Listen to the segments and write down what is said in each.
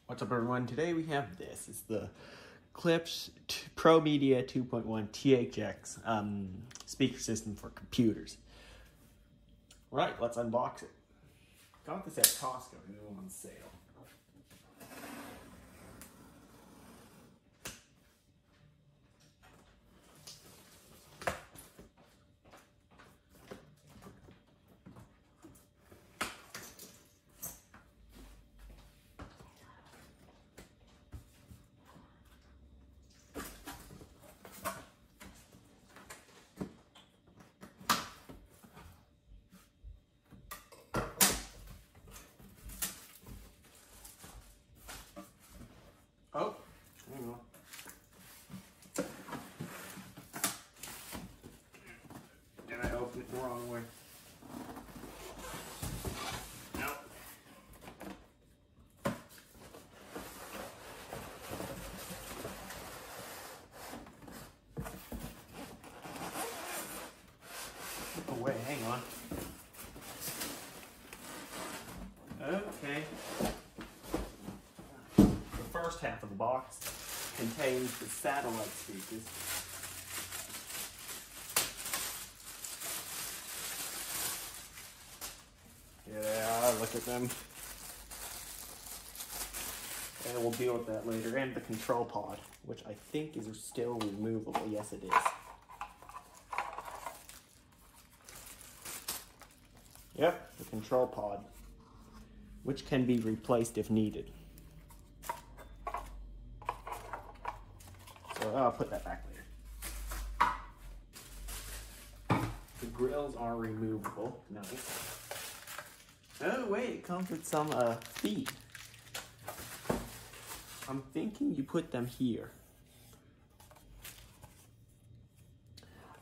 What's up, everyone? Today we have this. It's the Klipsch ProMedia 2.1 THX speaker system for computers. All right, let's unbox it. Got this at Costco, new on sale. Oh, hang on. Did I open it the wrong way? Nope. Oh wait, hang on. Okay. The first half of the box contains the satellite speakers. Here they are, look at them. And we'll deal with that later. And the control pod, which I think is still removable. Yes, it is. Yep, the control pod, which can be replaced if needed. So I'll put that back later. The grills are removable. Nice. Oh wait, it comes with some feet. I'm thinking you put them here.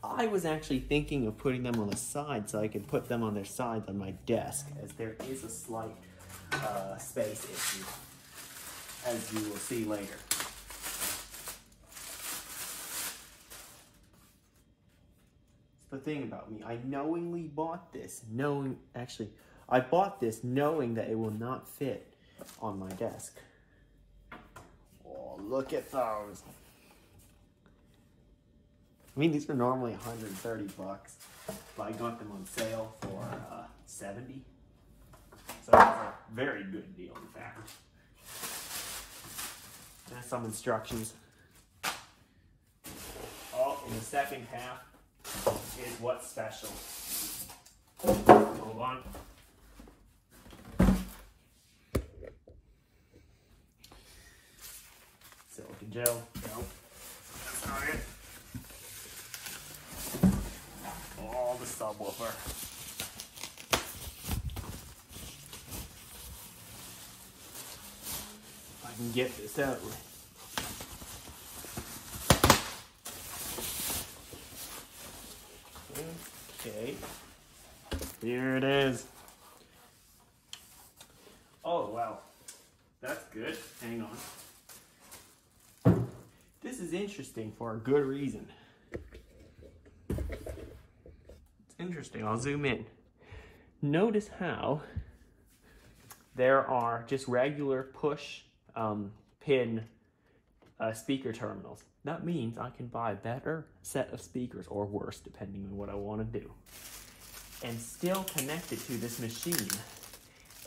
I was actually thinking of putting them on the side so I could put them on their sides on my desk, as there is a slight space issue, as you will see later. The thing about me, I knowingly bought this, I bought this knowing that it will not fit on my desk. Oh, look at those. I mean, these are normally 130 bucks, but I got them on sale for 70. So it's a very good deal, in fact. There's some instructions. Oh, in the second half is what's special. Hold on. Silicon gel. No. That's not it. Oh, the subwoofer. If I can get this out. Okay, here it is. Oh, wow. That's good. Hang on. This is interesting for a good reason. It's interesting. I'll zoom in. Notice how there are just regular push pin speaker terminals. That means I can buy a better set of speakers, or worse, depending on what I want to do, and still connect it to this machine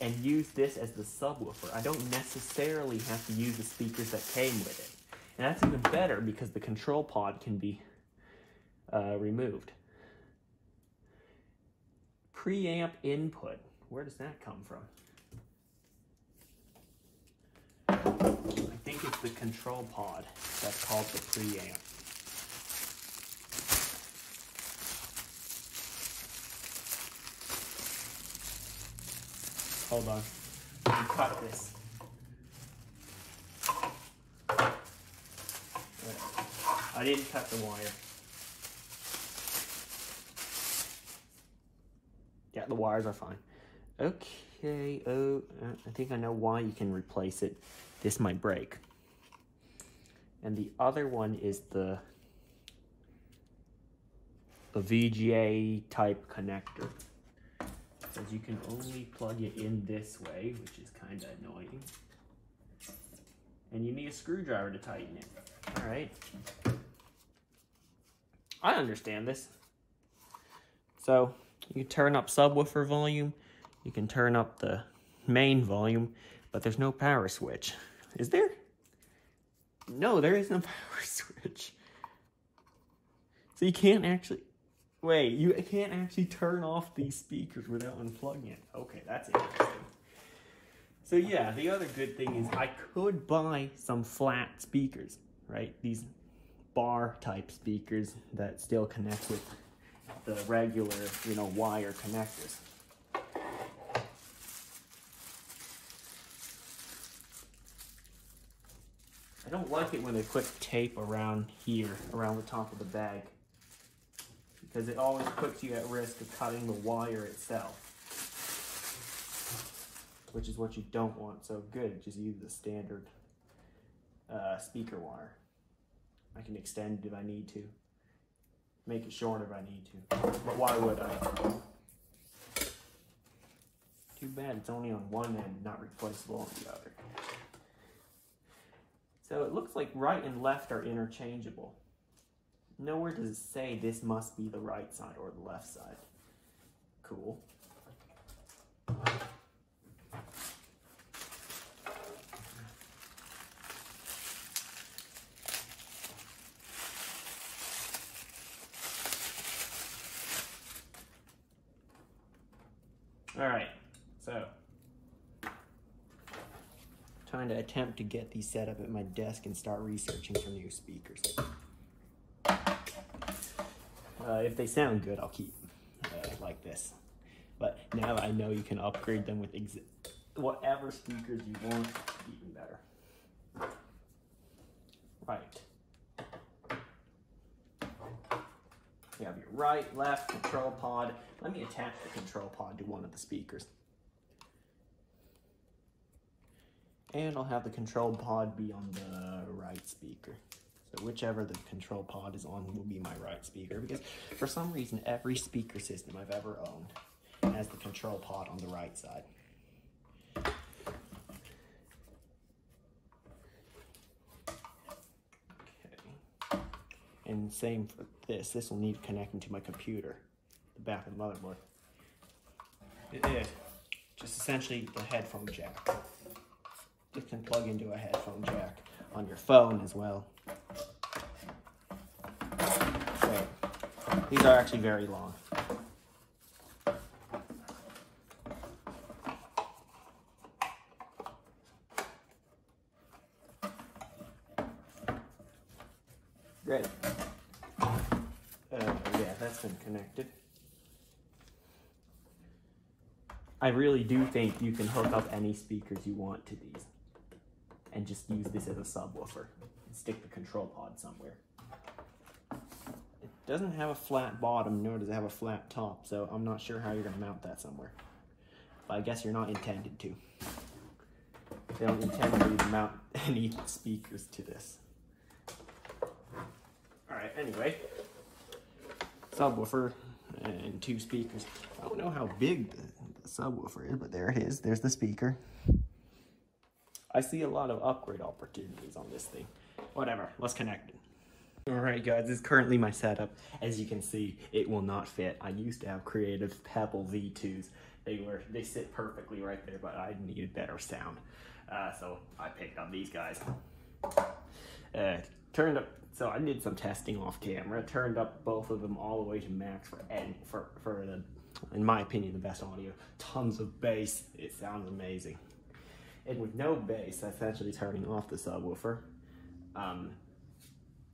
and use this as the subwoofer. I don't necessarily have to use the speakers that came with it. And that's even better because the control pod can be removed. Preamp input. Where does that come from? I think it's the control pod that's called the preamp. Hold on, let me cut this. I didn't cut the wire. Yeah, the wires are fine. Okay, oh, I think I know why you can replace it. This might break. And the other one is the VGA type connector. Says you can only plug it in this way, which is kind of annoying. and you need a screwdriver to tighten it. All right. I understand this. So you can turn up subwoofer volume, you can turn up the main volume, but there's no power switch. Is there? No, there is no power switch. So you can't actually, wait, you can't actually turn off these speakers without unplugging it. Okay, that's interesting. So yeah, the other good thing is I could buy some flat speakers, right? These bar type speakers that still connect with the regular, you know, wire connectors. I don't like it when they put tape around here, around the top of the bag, because it always puts you at risk of cutting the wire itself, which is what you don't want. So good, just use the standard speaker wire. I can extend if I need to, make it short if I need to, but why would I? Too bad it's only on one end, not replaceable on the other. So it looks like right and left are interchangeable. Nowhere does it say this must be the right side or the left side. Cool. All right, so trying to attempt to get these set up at my desk and start researching for new speakers. If they sound good, I'll keep like this. But now I know you can upgrade them with whatever speakers you want, even better. Right. You have your right, left, control pod. Let me attach the control pod to one of the speakers. And I'll have the control pod be on the right speaker. So whichever the control pod is on will be my right speaker, because for some reason every speaker system I've ever owned has the control pod on the right side. Okay. And same for this. This will need connecting to my computer, the back of the motherboard. It is just essentially the headphone jack. It can plug into a headphone jack on your phone as well. So, these are actually very long. Great. Yeah, that's been connected. I really do think you can hook up any speakers you want to these and just use this as a subwoofer and stick the control pod somewhere. It doesn't have a flat bottom, nor does it have a flat top, so I'm not sure how you're going to mount that somewhere. But I guess you're not intended to. They don't intend for you to mount any speakers to this. Alright, anyway. Subwoofer and two speakers. I don't know how big the subwoofer is, but there it is. There's the speaker. I see a lot of upgrade opportunities on this thing. Whatever, let's connect it. Alright guys, this is currently my setup. As you can see, it will not fit. I used to have Creative Pebble V2s. They sit perfectly right there, but I needed better sound. So I picked up these guys. Turned up, so I did some testing off camera. Turned up both of them all the way to max for the, in my opinion, the best audio. Tons of bass. It sounds amazing. And with no bass, essentially turning off the subwoofer,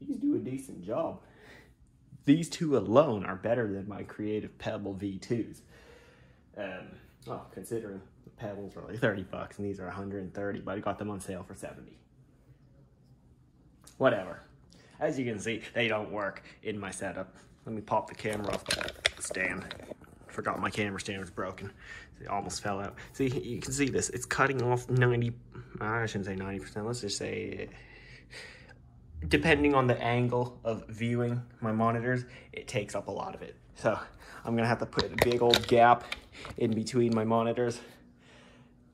these do a decent job. These two alone are better than my Creative Pebble V2s. Well, considering the Pebbles are like 30 bucks and these are 130, but I got them on sale for 70. Whatever. As you can see, they don't work in my setup. Let me pop the camera off the stand. Forgot my camera stand was broken. It almost fell out. See, you can see this. It's cutting off 90, I shouldn't say 90%. Let's just say, depending on the angle of viewing my monitors, it takes up a lot of it. So I'm gonna have to put a big old gap in between my monitors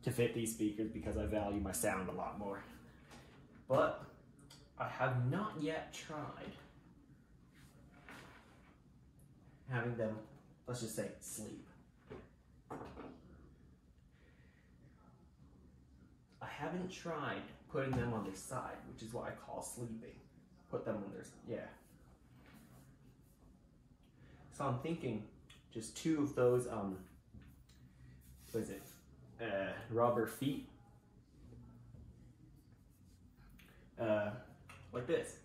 to fit these speakers because I value my sound a lot more. but I have not yet tried having them, let's just say, sleep. I haven't tried putting them on their side, which is what I call sleeping. Put them on their, yeah. So I'm thinking just 2 of those, what is it, rubber feet, like this.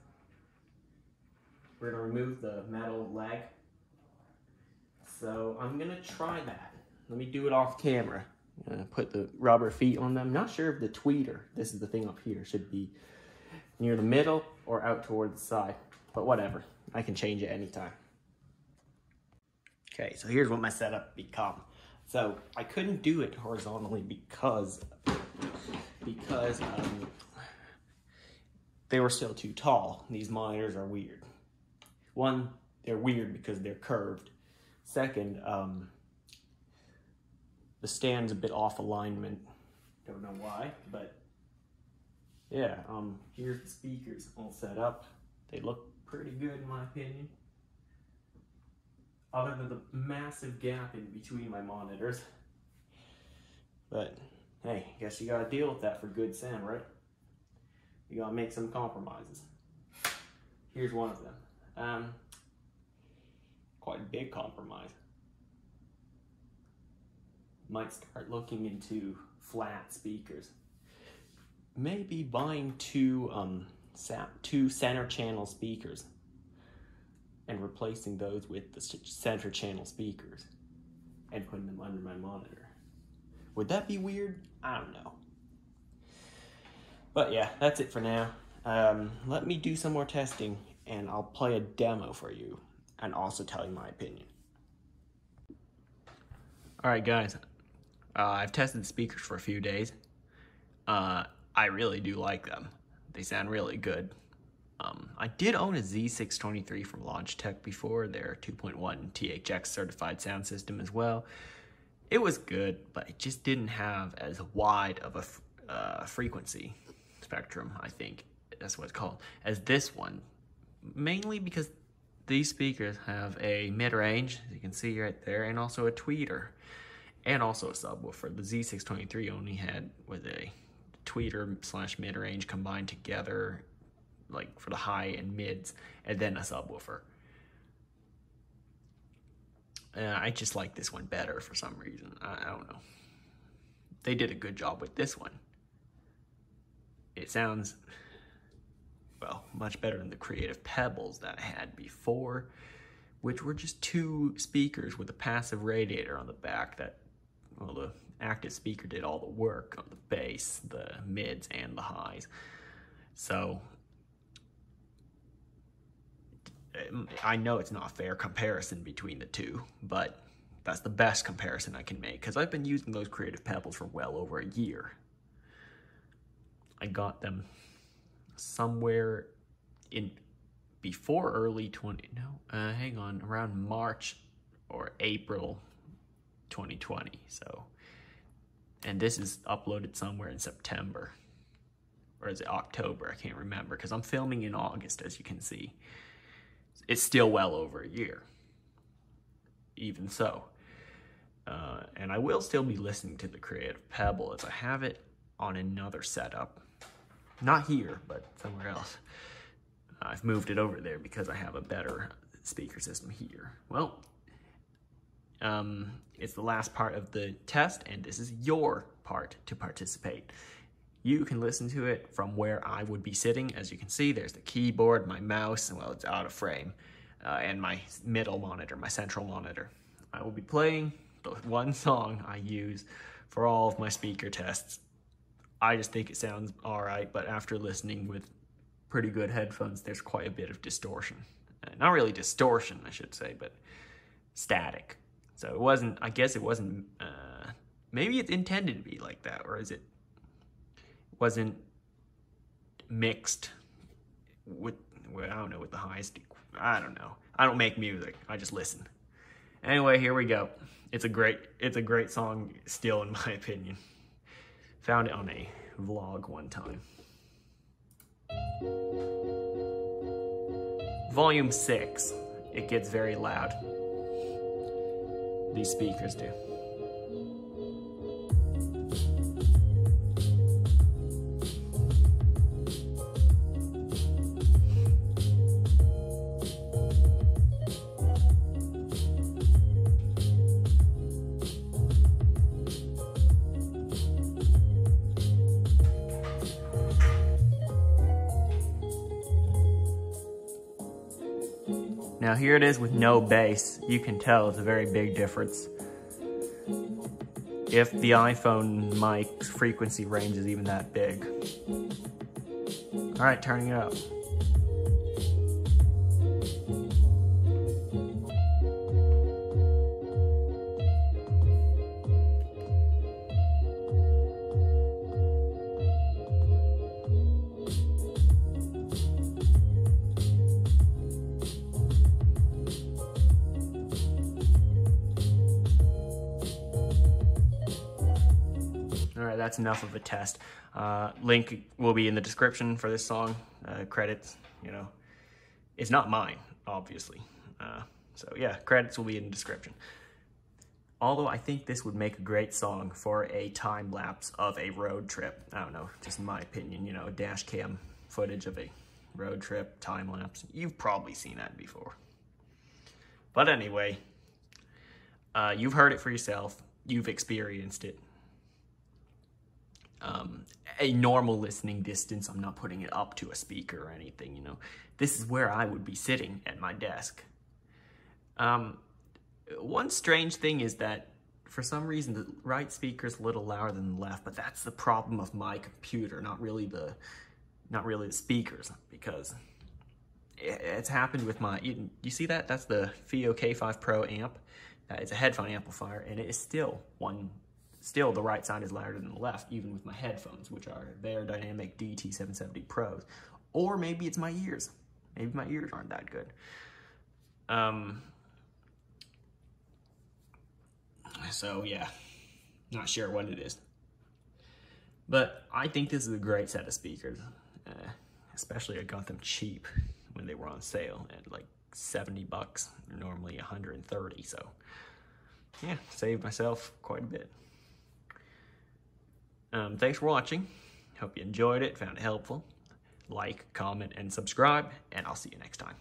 We're gonna remove the metal leg. So I'm gonna try that. Let me do it off camera. Put the rubber feet on them. Not sure if the tweeter, this is the thing up here, should be near the middle or out toward the side, but whatever. I can change it anytime. Okay, so here's what my setup become. So I couldn't do it horizontally because they were still too tall. These monitors are weird. One, they're weird because they're curved. Second, the stand's a bit off alignment. Don't know why, but yeah, here's the speakers all set up. They look pretty good in my opinion. Other than the massive gap in between my monitors. But hey, I guess you gotta deal with that for good sound, right? You gotta make some compromises. Here's one of them. Quite a big compromise. Might start looking into flat speakers. Maybe buying two center channel speakers and replacing those with the center channel speakers and putting them under my monitor. Would that be weird? I don't know. But yeah, that's it for now. Let me do some more testing and I'll play a demo for you and also tell you my opinion. Alright guys, I've tested the speakers for a few days. I really do like them. They sound really good. I did own a Z623 from Logitech before, their 2.1 THX certified sound system as well. It was good, but it just didn't have as wide of a frequency spectrum, I think that's what it's called, as this one. Mainly because these speakers have a mid-range, as you can see right there, and also a tweeter, and also a subwoofer. The Z623 only had with a tweeter slash mid-range combined together, like for the high and mids, and then a subwoofer. I just like this one better for some reason. I don't know. They did a good job with this one. It sounds, well, much better than the Creative Pebbles that I had before, which were just 2 speakers with a passive radiator on the back that, well, the active speaker did all the work on the bass, the mids, and the highs. So I know it's not a fair comparison between the two, but that's the best comparison I can make because I've been using those Creative Pebbles for well over a year. I got them somewhere in before early around March or April 2020. So, and this is uploaded somewhere in September, or is it October? I can't remember because I'm filming in August, as you can see. It's still well over a year, even so. And I will still be listening to the Creative Pebble as I have it on another setup. Not here, but somewhere else. I've moved it over there because I have a better speaker system here. Well, it's the last part of the test, and this is your part to participate. You can listen to it from where I would be sitting. As you can see, there's the keyboard, my mouse, and well, it's out of frame, and my middle monitor, my central monitor. I will be playing the one song I use for all of my speaker tests. I just think it sounds all right, but after listening with pretty good headphones, there's quite a bit of distortion. Not really distortion, I should say, but static. So it wasn't, I guess it wasn't, maybe it's intended to be like that, or is it wasn't mixed with, well, I don't know, with the highest, I don't know. I don't make music, I just listen. Anyway, here we go. It's a great song still, in my opinion. Found it on a vlog one time. Volume 6, it gets very loud. These speakers do. Now here it is with no bass. You can tell it's a very big difference. If the iPhone mic's frequency range is even that big. All right, turning it up. All right, that's enough of a test. Link will be in the description for this song. Credits, you know, it's not mine, obviously. So yeah, credits will be in the description. Although I think this would make a great song for a time lapse of a road trip. I don't know, just in my opinion, you know, dash cam footage of a road trip, time lapse. You've probably seen that before. But anyway, you've heard it for yourself. You've experienced it. A normal listening distance. I'm not putting it up to a speaker or anything, you know. This is where I would be sitting at my desk. One strange thing is that for some reason the right speaker is a little louder than the left, but that's the problem of my computer, not really the speakers, because it's happened with my, you see that? That's the FIO K5 Pro amp. It's a headphone amplifier, and it is still the right side is louder than the left, even with my headphones, which are Beyerdynamic DT770 Pros. Or maybe it's my ears. Maybe my ears aren't that good. So yeah, not sure what it is. But I think this is a great set of speakers. Especially I got them cheap when they were on sale at like 70 bucks, normally 130. So yeah, saved myself quite a bit. Thanks for watching. Hope you enjoyed it, found it helpful. Like, comment, and subscribe, and I'll see you next time.